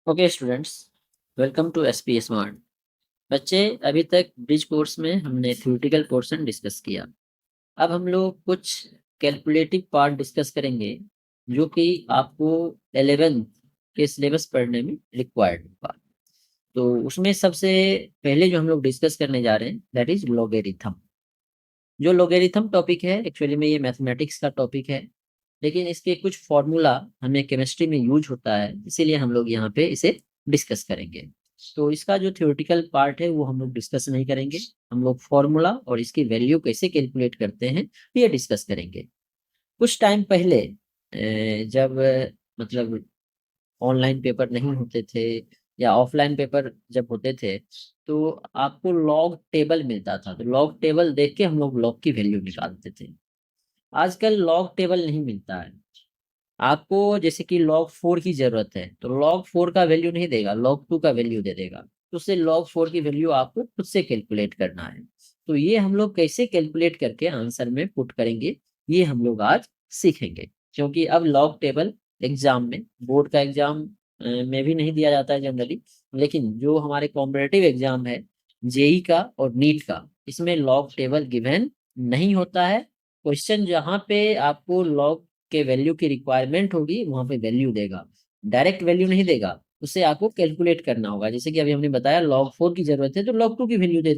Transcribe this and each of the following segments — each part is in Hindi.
Okay students, welcome to SP smart. बच्चे, अभी तक ब्रिज कोर्स में हमने थ्योरेटिकल पोर्शन डिस्कस किया। अब हम लोग कुछ कैलकुलेटिव पार्ट डिस्कस करेंगे जो कि आपको 11th के सिलेबस पढ़ने में रिक्वायर्ड होगा। तो उसमें सबसे पहले जो हम लोग डिस्कस करने जा रहे हैं दैट इज लॉगरिथम। जो लॉगरिथम टॉपिक है एक्चुअली में ये मैथमेटिक्स का टॉपिक है, लेकिन इसके कुछ फॉर्मूला हमें केमिस्ट्री में यूज होता है, इसीलिए हम लोग यहाँ पे इसे डिस्कस करेंगे। तो इसका जो थ्योरेटिकल पार्ट है वो हम लोग डिस्कस नहीं करेंगे। हम लोग फॉर्मूला और इसकी वैल्यू कैसे कैलकुलेट करते हैं ये डिस्कस करेंगे। कुछ टाइम पहले जब मतलब ऑनलाइन पेपर नहीं होते थे या ऑफलाइन पेपर जब होते थे, तो आपको लॉग टेबल मिलता था। तो लॉग टेबल देख के हम लोग लॉग की वैल्यू निकालते थे। आजकल लॉग टेबल नहीं मिलता है। आपको जैसे कि log 4 की जरूरत है तो log 4 का वैल्यू नहीं देगा, log 2 का वैल्यू दे देगा। तो उससे log 4 की वैल्यू आपको खुद से कैलकुलेट करना है। तो ये हम लोग कैसे कैलकुलेट करके आंसर में पुट करेंगे ये हम लोग आज सीखेंगे। क्योंकि अब log टेबल एग्जाम में, बोर्ड का एग्जाम में भी नहीं दिया जाता है जनरली, लेकिन जो हमारे कॉम्पिटिटिव एग्जाम है जेई का और नीट का, इसमें log टेबल गिवन नहीं होता है। क्वेश्चन जहाँ पे आपको log के वैल्यू की रिक्वायरमेंट होगी वहां पे वैल्यू देगा, डायरेक्ट वैल्यू नहीं देगा। उसे आपको कैलकुलेट करना होगा। जैसे कि अभी हमने बताया log 4 की जरूरत है तो log 2 की वैल्यू दे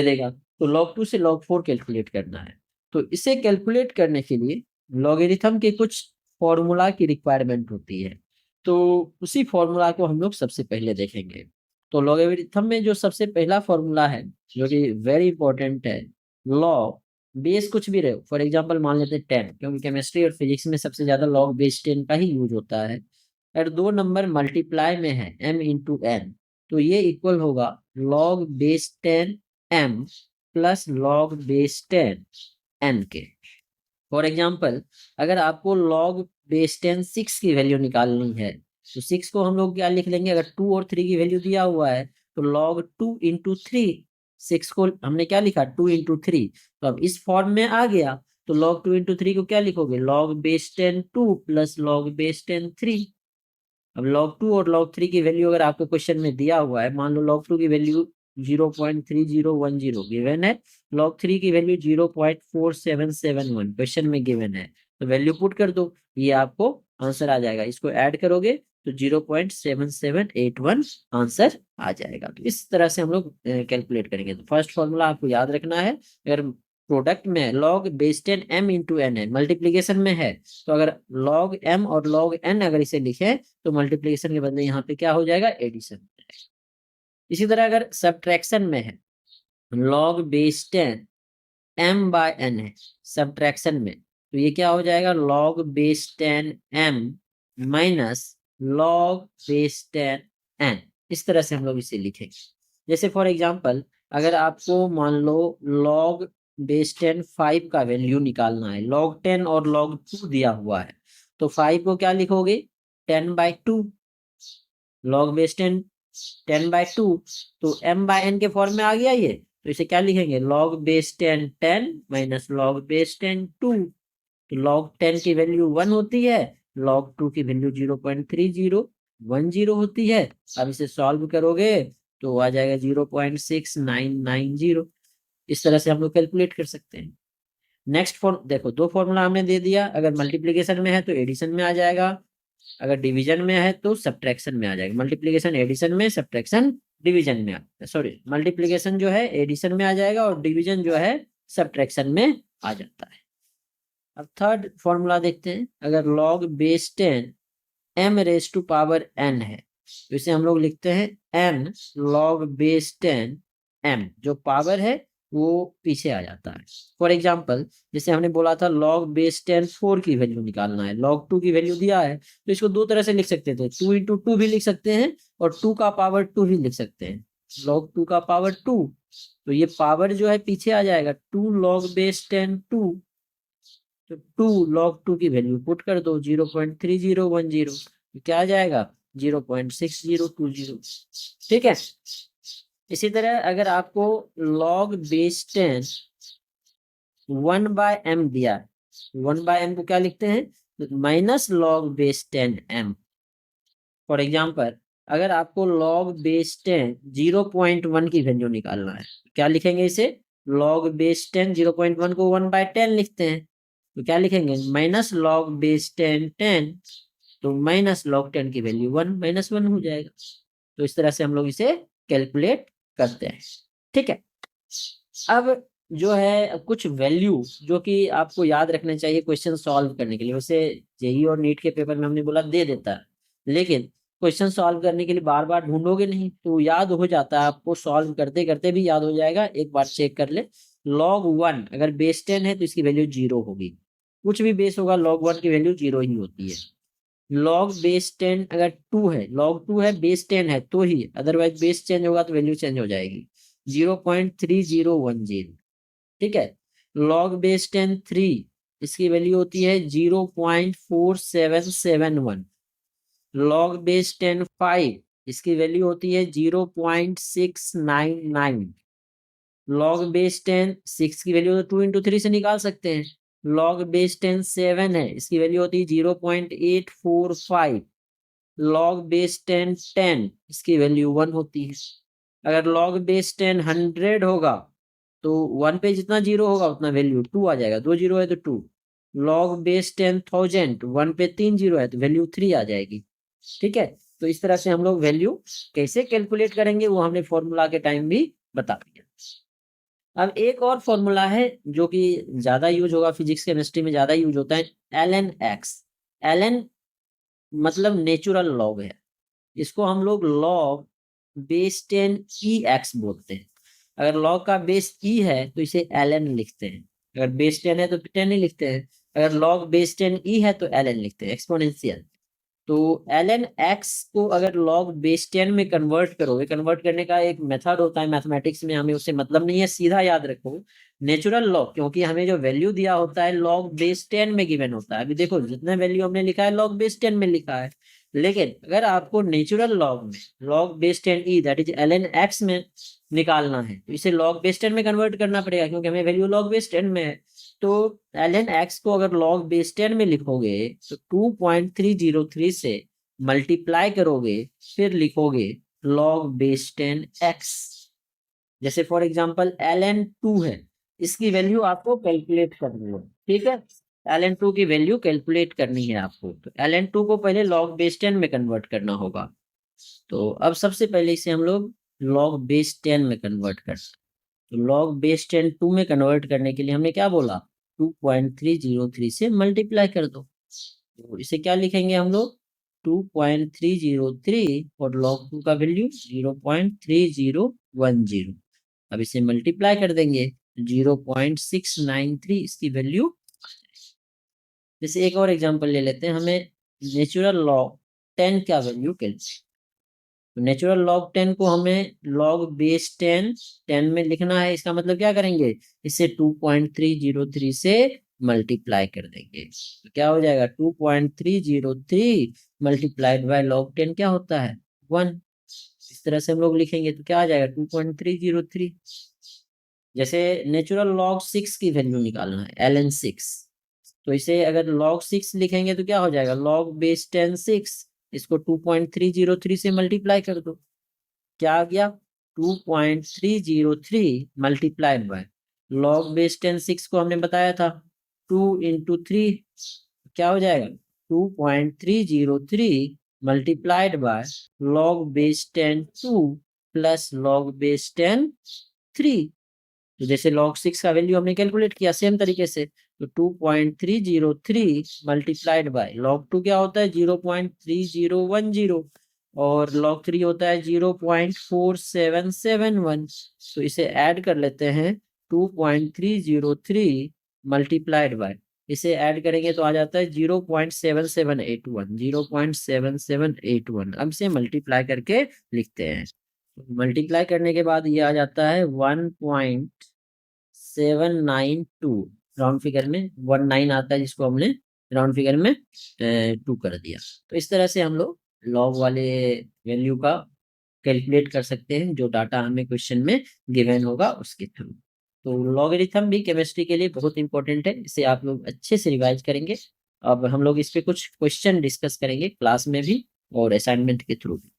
देगा। तो log 2 से log 4 कैलकुलेट करना है। तो इसे कैलकुलेट करने के लिए लॉगरिथम के कुछ फॉर्मूला की रिक्वायरमेंट होती है। तो उसी फॉर्मूला को हम लोग सबसे पहले देखेंगे। तो लॉगरिथम में जो सबसे पहला फॉर्मूला है जो कि वेरी इंपॉर्टेंट है, लॉग बेस कुछ भी रहे, फॉर एग्जांपल मान लेते हैं 10, क्योंकि केमिस्ट्री और फिजिक्स में सबसे ज्यादा लॉग बेस 10 का ही यूज होता है। अगर दो नंबर मल्टीप्लाई में है m इंटू एन, तो ये इक्वल होगा log base 10 m plus log base 10 n के। फॉर एग्जाम्पल, अगर आपको लॉग बेस 10 6 की वैल्यू निकालनी है तो 6 को हम लोग क्या लिख लेंगे, अगर 2 और 3 की वैल्यू दिया हुआ है तो लॉग 2 इंटू 3। 6 को हमने क्या लिखा, 2 इंटू 3। तो अब इस फॉर्म में आ गया तो लॉग 2 इंटू 3 को क्या लिखोगे, log base 10 2 plus log base 10 3। अब log 2 और log 3 की वैल्यू अगर आपको क्वेश्चन में दिया हुआ है, मान लो log 2 की वैल्यू 0.3010 गिवन है, log 3 की वैल्यू 0.4771 क्वेश्चन में गिवन है, तो वैल्यू पुट कर दो, ये आपको आंसर आ जाएगा। इसको ऐड करोगे तो 0.7781 आंसर आ जाएगा। तो इस तरह से हम लोग कैलकुलेट करेंगे। तो फर्स्ट फॉर्मूला आपको याद रखना है। अगर प्रोडक्ट में log base 10 m into n है, मल्टीप्लीकेशन में है, तो अगर log m और log n अगर इसे लिखे तो मल्टीप्लिकेशन के बदले यहाँ पे क्या हो जाएगा, एडिशन। इसी तरह अगर सब्ट्रैक्शन में है, log base 10 m by n है सब्ट्रैक्शन में, तो ये क्या हो जाएगा, log base 10 m minus log base 10 n। इस तरह से हम लोग इसे लिखेंगे। जैसे फॉर एग्जांपल, अगर आपको मान लो log बेस 10 5 का वैल्यू निकालना है, log 10 और log 2 दिया हुआ है, तो 5 को क्या लिखोगे, 10/2। log बेस 10/2, तो m बाय n के फॉर्म में आ गया ये। तो इसे क्या लिखेंगे, log base 10 10 minus log base 10 2। तो log 10 की वैल्यू 1 होती है, log 2 की वैल्यू 0.3010 होती है। अब इसे सॉल्व करोगे तो आ जाएगा 0.6990। इस तरह से हम लोग कैलकुलेट कर सकते हैं। नेक्स्ट फॉर्म देखो, दो फॉर्मूला हमने दे दिया। अगर मल्टीप्लीकेशन में है तो एडिशन में आ जाएगा, अगर डिवीजन में है तो सब्ट्रैक्शन में आ जाएगा। मल्टीप्लीकेशन एडिशन में, सब्ट्रैक्शन डिवीजन में सॉरी, मल्टीप्लीकेशन जो है एडिशन में आ जाएगा और डिवीजन जो है सब्ट्रैक्शन में आ जाता है। अब थर्ड फॉर्मूला देखते हैं। अगर log base 10 m raise to power n है, तो इसे हम लोग लिखते हैं n log बेस 10 m, जो पावर है वो पीछे आ जाता है। फॉर एग्जाम्पल, जैसे हमने बोला था log बेस 10 4 की वैल्यू निकालना है, log 2 की वैल्यू दिया है, तो इसको दो तरह से लिख सकते थे, 2 इंटू 2 भी लिख सकते हैं और 2 का पावर 2 भी लिख सकते हैं। log 2 का पावर 2, तो ये पावर जो है पीछे आ जाएगा, 2 log बेस 10 2। तो 2 log 2 की वैल्यू पुट कर दो, 0.3010, तो क्या आ जाएगा, 0.6020। ठीक है। इसी तरह अगर आपको log बेस 10 1/m दिया है, 1/m को क्या लिखते हैं, minus log base 10 m। For example, अगर आपको लॉग बेस 10 0.1 की वैल्यू निकालना है, क्या लिखेंगे इसे? लॉग बेस 10 0.1 को 1/10 लिखते हैं, तो क्या लिखेंगे? माइनस लॉग बेस 10 10, तो माइनस लॉग 10 की वैल्यू 1 -1 हो जाएगा। तो इस तरह से हम लोग इसे कैलकुलेट करते हैं। ठीक है, अब जो है कुछ वैल्यू जो कि आपको याद रखना चाहिए क्वेश्चन सॉल्व करने के लिए। वैसे जेई और नीट के पेपर में हमने बोला दे देता है, लेकिन क्वेश्चन सॉल्व करने के लिए बार बार ढूंढोगे नहीं तो याद हो जाता है आपको, सॉल्व करते करते भी याद हो जाएगा। एक बार चेक कर ले, log 1 अगर बेस 10 है तो इसकी वैल्यू 0 होगी। कुछ भी बेस होगा log 1 की वैल्यू 0 ही होती है। log बेस 10 अगर 2 है, log 2 है बेस 10 है तो ही, अदरवाइज बेस चेंज होगा तो वैल्यू चेंज हो जाएगी। 0.3010। ठीक है, log बेस 10 3, इसकी वैल्यू होती है 0.4771। log बेस 10 5, इसकी वैल्यू होती है 0.699। log बेस 10 6 की वैल्यू तो 2 into 3 से निकाल सकते हैं। log बेस 10 7 है, इसकी वैल्यू होती है 0.845। log बेस 10 10, इसकी वैल्यू 1 होती है। अगर log बेस 10 100 होगा तो 1 पे जितना जीरो होगा उतना वैल्यू 2 आ जाएगा, 2 जीरो है तो 2। log बेस 10,000, 1 पे 3 जीरो है तो वैल्यू 3 आ जाएगी। ठीक है, तो इस तरह से हम लोग वैल्यू कैसे कैलकुलेट करेंगे वो हमने फॉर्मूला के टाइम भी बता दिया। अब एक और फॉर्मूला है जो कि ज्यादा यूज होगा, फिजिक्स केमिस्ट्री में ज्यादा यूज होता है, ln x। ln मतलब नेचुरल लॉग है, इसको हम लोग लॉग बेस 10 ई एक्स बोलते हैं। अगर लॉग का बेस ई है तो इसे ln लिखते हैं, अगर बेस 10 है तो 10 ही लिखते हैं। अगर लॉग बेस 10 ई है तो ln लिखते हैं, एक्सपोनेंशियल। तो ln x को अगर log बेस 10 में कन्वर्ट करोगे, कन्वर्ट करने का एक मेथड होता है मैथमेटिक्स में, हमें उससे मतलब नहीं है, सीधा याद रखो नेचुरल लॉग, क्योंकि हमें जो वैल्यू दिया होता है log बेस 10 में गिवन होता है। अभी देखो जितना वैल्यू हमने लिखा है log बेस 10 में लिखा है, लेकिन अगर आपको नेचुरल लॉग में log base 10 E that is ln x में निकालना है तो इसे log बेस 10 में कन्वर्ट करना पड़ेगा, क्योंकि हमें वैल्यू log बेस 10 में है। तो ln x को अगर log बेस 10 में लिखोगे तो 2.303 से मल्टीप्लाई करोगे, फिर लिखोगे log बेस 10 x। जैसे फॉर एग्जांपल ln 2 है, इसकी वैल्यू आपको कैलकुलेट करनी है। ठीक है, ln 2 की वैल्यू कैलकुलेट करनी है आपको, तो ln 2 को पहले log बेस 10 में कन्वर्ट करना होगा। तो अब सबसे पहले इसे हम लोग log बेस 10 में कन्वर्ट करते हैं। तो log बेस 10 2 में कन्वर्ट करने के लिए हमने क्या बोला, 2.303 से मल्टीप्लाई कर दो। तो इसे क्या लिखेंगे हम लोग, 2.303 और log 2 का वैल्यू 0.3010। अब इसे मल्टीप्लाई कर देंगे 0.693 इसकी वैल्यू। जैसे एक और एग्जांपल ले लेते हैं, हमें नेचुरल लॉग 10 का वैल्यू कैलकुलेट। तो नेचुरल लॉग 10 को हमें log बेस 10 10 में लिखना है, इसका मतलब क्या करेंगे, इसे 2.303 से मल्टीप्लाई कर देंगे। तो क्या हो जाएगा, 2.303 मल्टीप्लाइड बाय log 10 क्या होता है, 1। इस तरह से हम लोग लिखेंगे तो क्या आ जाएगा, 2.303। जैसे नेचुरल log 6 की वैल्यू निकालना है, ln 6, तो इसे अगर log 6 लिखेंगे तो क्या हो जाएगा, log बेस 10 6, इसको 2.303 से मल्टीप्लाई कर दो। क्या आ गया, 2.303 मल्टीप्लाइड बाय log बेस 10 6 को हमने बताया था 2 into 3, क्या हो जाएगा, 2.303 multiplied by log base 10 2 plus log base 10 3। तो जैसे log 6 का वैल्यू हमने कैलकुलेट किया सेम तरीके से, तो 2.303 मल्टीप्लाइड बाय log 2 क्या होता है, 0.3010 और log 3 होता है 0.4771। तो इसे ऐड कर लेते हैं, 2.303 मल्टीप्लाइड बाय, इसे ऐड करेंगे तो आ जाता है 0.7781, 0.7781। अब इसे मल्टीप्लाई करके लिखते हैं, मल्टीप्लाई करने के बाद ये आ जाता है 1.792, राउंड फिगर में 19 आता है, जिसको हमने राउंड फिगर में 2 कर दिया। तो इस तरह से हम लोग लॉग वाले वैल्यू का कैलकुलेट कर सकते हैं, जो डाटा हमें क्वेश्चन में गिवन होगा उसके थ्रू। तो लॉगरिथम भी केमिस्ट्री के लिए बहुत इंपॉर्टेंट है, इसे आप लोग अच्छे से रिवाइज करेंगे। अब हम लोग इस पे कुछ क्वेश्चन डिस्कस करेंगे क्लास में भी और असाइनमेंट के थ्रू भी।